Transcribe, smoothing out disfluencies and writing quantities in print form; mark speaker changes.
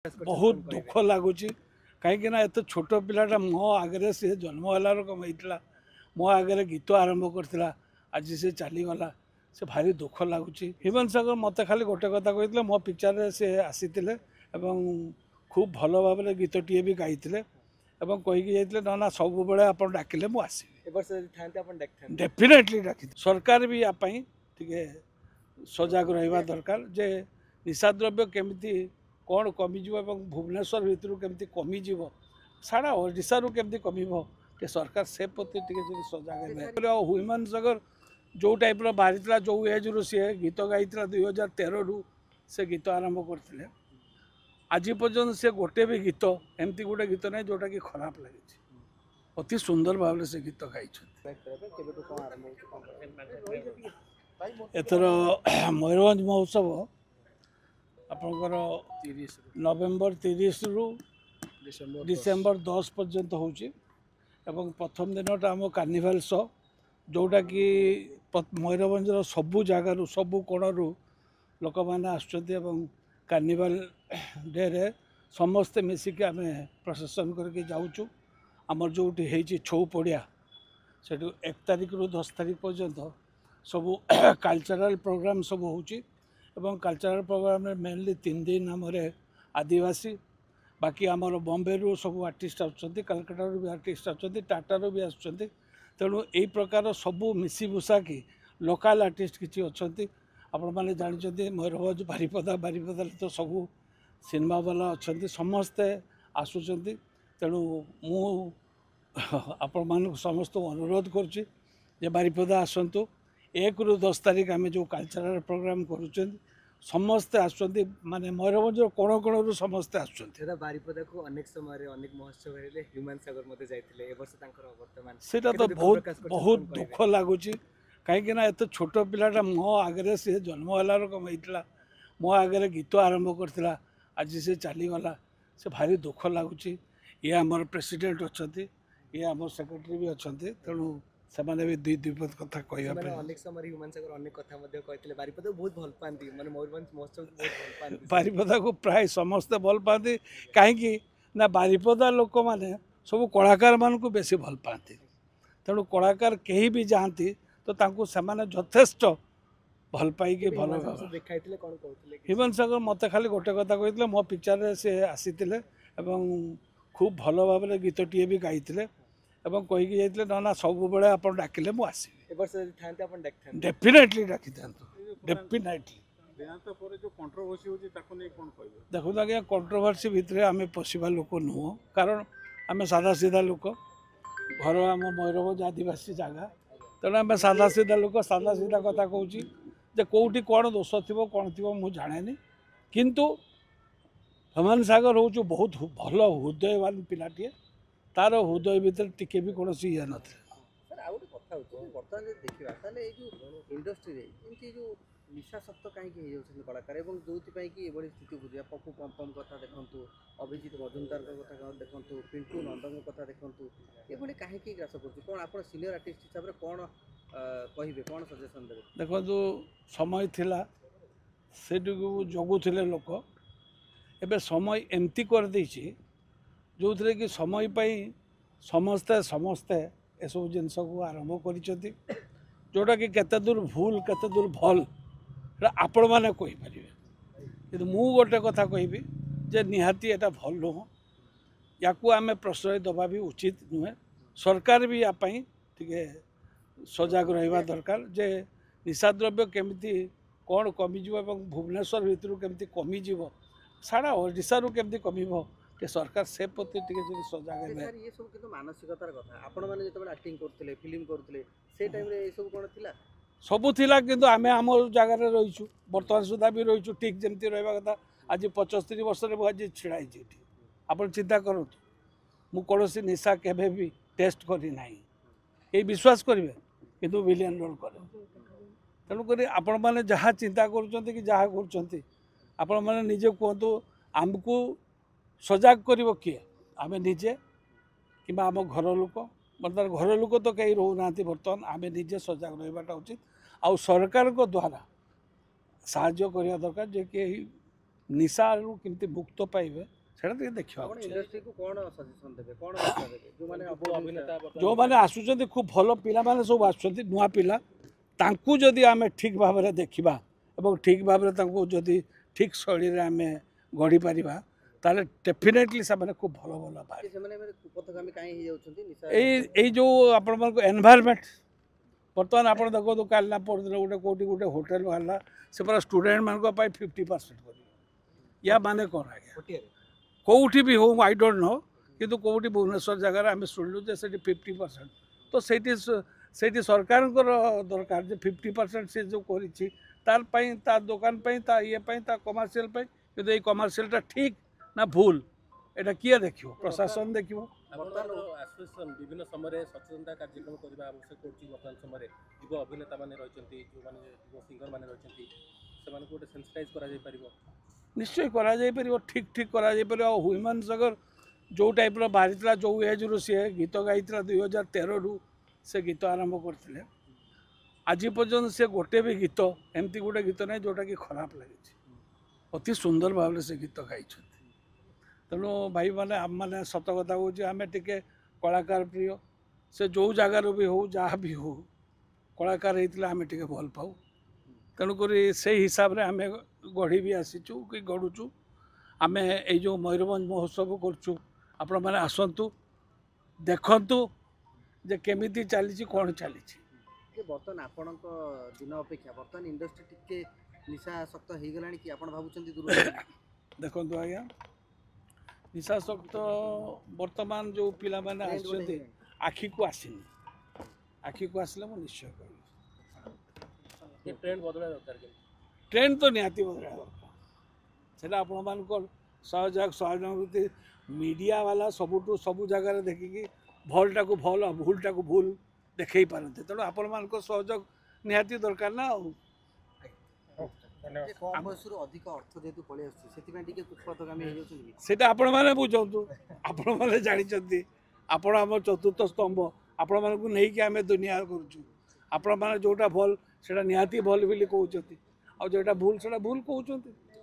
Speaker 1: बहुत दुख लगुच कहीं एत छोट पिलाटा मो आगे सी जन्म होलार कम होता मो आगे गीत आरंभ करता आज से चलीगला से भारी दुख लगुच हिमांशु सागर मत खाली गोटे कथा कहते मो पिक्चर से आसी खूब भल भाव गीतटे भी गाई कहीकि जाइए ना ना सब बड़े आप डाकिले मुझे डेफिनेटली डाक सरकार भी यापाई टे सजग रहा दरकार जे निशा द्रव्य केमती कौन कमिज भुवनेश्वर भितर केमती कमिज सारा ओडिशा केमती कम सरकार से प्रति सजग हिमांशु सागर जो टाइप बाहरी जो एज रु सी गीत गाई 2013 रु से गीत आरंभ करते आज पर्यटन से गोटे भी गीत एमती गोटे गीत ना जोटा कि खराब लगे अति सुंदर भाव से गीत गाई एथर मयूरभंज महोत्सव आपंकर नवेम्बर 30 रु डिसेम्बर 10 पर्यंत होची एवं प्रथम दिनटा आम कार्निवाल शो जोटा कि मयूरभंज सबू जगार सबू कोणरू लोक मैंने आसुच्च कार्निवाल डे रे समस्ते मिसिक आम प्रसेसन करके जाऊँ आमर जो छौ पड़िया से 1 तारिख रु 10 तारिख पर्यंत सबू कल्चरल प्रोग्राम सब हो कल्चरल प्रोग्राम मेनली 3 दिन आम आदिवासी बाकी आमर बॉम्बे रू सब आर्टिस्ट आसुच्च कलकत्ता भी आर्टिस्ट आसुच्च टाटा भी आसुच्च तेणु यही प्रकार सबू मिशीमुशा कि लोकल आर्टिस्ट किसी अच्छा आपण मैंने जानते मयूरभंज बारिपदा बारिपदा तो सबू सिनेमा वाला अच्छा समस्ते आसुच्च तेणु मु आपण मान समस्त अनुरोध करुच्ची बारिपदा आसतु 1 रु 10 तारिख आम जो कल्चरल प्रोग्राम करुँच समस्ते आसुच्च माने मयूरभंज कोण कोण समस्ते आसुच्च
Speaker 2: बारिपदा को अनेक समय अनेक महोत्सव हिमांशु सागर मते जाइथिले ए वर्ष तांकर वर्तमान
Speaker 1: सेटा तो बहुत दुख लगुच कहीं एत छोट पिलाटा मो आगे सी जन्म होलार कम होता मो आगे गीत आरंभ करता आज से चलीगला से भारी दुख लगुच ये आमर प्रेसिडेंट अच्छा ये आम सेक्रेटरी भी अच्छा तेणु से भी द्विपद कथा कहते
Speaker 2: अनेक समय हिमांशु सागर अनेक कथा कहते बारिपदा बहुत भल पाती माने मयूरभंज महोत्सव बहुत भल पाती
Speaker 1: बारिपदा को प्राय समस्ते भल पाती कहीं ना बारिपदा लोक मैंने सब कलाकार मान को बेसी भल पाती तेणु कलाकार कहीं भी जाती तो तांको समान यथेष्ट भल पाई भल हिमांशु सागर मत खाली गोटे कथा कहते मो पिक्चर से आसी खूब भल भाव गीतटे भी गाई कहीकि जाइए ना ना सब बड़े आप डाकिले मुझे डेफिनेटली डाकी था डेफिनेटली देखो आज्ञा कंट्रोवर्सी भितर आम पशिबा लोक नुह कारण आम सादा सीधा लोक घर आम मयूरभंज आदिवासी जगह तेणु आम सादा सीधा लोक सादा सीधा कथा कहूँ कौटी कौन दोष थी कौन थी मुझे जाने किंतु हिमांशु सागर हूँ बहुत भल हृदयवान पिलाटे तार हृदय भितर टिके भी कौन ये ना
Speaker 2: निशाशक्त कहीं कलाकार जो स्थिति बुझा पप्पू पम्पम कथा देखु अभिजीत मजुमदार कथा देखु पिंटू नंदन कथा देखु ये कहीं ग्रास कर कौन आप सीनियर आर्टिस्ट हिसाब से कौन कहे कौन सजेसन देते
Speaker 1: देखो जो समय थिला से जगुले लोक एवं समय एमती कर देछि जो थे कि समय पाई समस्ते समस्ते एसबू जिनस को आरंभ कर जोटा कि केते दूर भूल केते दूर भल आपण मैंने कहीपर कि मु गोटे कथा कहबी जे निहाती एटा भल नुह या आम प्रश्रय दबा भी उचित नुहे सरकार भी यापाई टे सजग रहा दरकार जे निशा द्रव्य केमती कौन कमिज भुवनेश्वर भितर केमती कमिज सारा ओडिशा केमती कम सरकार से प्रति सजग
Speaker 2: ये सब किंतु मानसिकतार कथा आपण माने जेतेबेले एक्टिंग करथिले फिल्म करथिले से टाइम रे ए सब कोन थिला
Speaker 1: सबू थिला किंतु आमे आम जगार रहीछु वर्तमान सुधा भी रहीछु ठीक जमती रहबा कथा आज 75 वर्ष रे आज छिड़ाई छी आपण चिंता करत मु कोनोसी निशा केबे भी टेस्ट करी नाही ए विश्वास करिवे किंतु विलियन रोल करे तेणु करी आपण माने जहाँ चिंता करूचंती कि जहाँ करूचंती आपण माने निजे कहतु आमको सजग कर किए आम निजे कि आम घर लोक बर्तमान घर लोक तो कहीं रोना बर्तमान आम निजे सजग रहा उचित आउ सरकार द्वारा साहाय्य करने दरकार जे कि निशारू केमती मुक्त पाइबे सेटा टिके देखिबा
Speaker 2: ଆପଣ ଇଣ୍ଡଷ୍ଟ୍ରିକୁ କ'ଣ ସଜେସନ୍ ଦେବେ କ'ଣ ବାର୍ତ୍ତା ଦେବେ ଯେଉଁମାନେ ଅଭିନେତା
Speaker 1: जो मैंने आसुचंदी खूब भल पिला माने सब आसुचंदी नुआ पिला तांकू जदि आमे ठीक भाव में देखिबा एवं ठीक भाव में तांकू जदि ठीक शैली रे आमे गढ़ी पारिबा ताले डेफिनेटली से माने खूब भल भल बाहर
Speaker 2: ସେମାନେ ଏବେ କୁପଥଗାମୀ କାହିଁ ହେଇଯାଉଛନ୍ତି ନିଶା
Speaker 1: एई जो आपण मानको एनवायरनमेंट बर्तमान आपण देखो तो काल ना पड़दिन गोटे कोटी गोटे होटल वाला से पूरा स्टूडेंट मानको पाई 50% करी या माने कोन आगे कोउठी भी हो आई डोंट नो किंतु कोउठी भुवनेश्वर जगह आम शुणु जे 50% तो से सरकार दरकार जे 50% से जो करी तार पाई ता दुकान पाई ता ये पाई ता कमर्शियल पाई किंतु ये कमर्शियलटा ठीक ना भूल एटा किए देखियो प्रशासन देखियो
Speaker 3: आसोसिएशन विभिन्न समय सचेतनता कार्यक्रम करने आवश्यक होती वर्तमान समय युव अभिनेता मैंने रही जो मैंने युव सिंगर मैंने रही से गोटे सेंसिटाइज कर
Speaker 1: निश्चय करा जाई परिबो ठीक ठीक करा जाई परिबो ह्यूमन सगर जो टाइप रो बारितला जो एज रु से गीत गाइतला 2013 रु से गीत आरंभ करथिले आज पर्यंत से गोटे भी गीत एमती गोटे गीत नहीं जोटा कि खराब लगे अति सुंदर भाव से गीत गाई तेणु भाई मैंने आम मैंने सत कथा कहे आम टे कलाकार प्रिय से जो जगार भी हो जहाँ भी हो कलाकार होता आम टे भल पाऊ तेणुक से हिसाब से आम गढ़ी भी आसीचु कि गढ़ुचु आम यो मयूरभंज महोत्सव करचु आपण मैंने आसतु देखु जे केमिति चली कौन चली
Speaker 2: बर्तमान आपण दिन अपेक्षा बर्तमान इंडस्ट्री टिके निशासक्त हो गला कि आप भावुं दूर
Speaker 1: देखु आज्ञा निशासक्त बर्तमान जो पिला माने आसुचंती आखि को आसीनी आखि को आसले मु निश्चय कहबी
Speaker 3: ट्रेंड बदला दरकार
Speaker 1: ट्रेंड तो निहाती बदला दरकार सेटा आपण मानकर सहयोगी मीडिया वाला सबुठू सबू जगह देखिकी भलटा को भल भूलटा को भूल देखई पारते तेणु आपण मानकर सहयोग निहाती दरकार ना
Speaker 2: कम बयसर अधिक अर्थ जेतु पळै आछी सेति टिके कुपथगामी हो जाउछन
Speaker 1: सेटा आपण माने बुझंतु आपण माने जानिचंती आपण हम चतुर्थ स्तंभ आपण मानकु नहीं कि आमे दुनिया करूछु आपण माने जोटा भल सेटा निहाती भल बोली कहउचंती आ जोटा भूल सेटा भूल कहउचंती।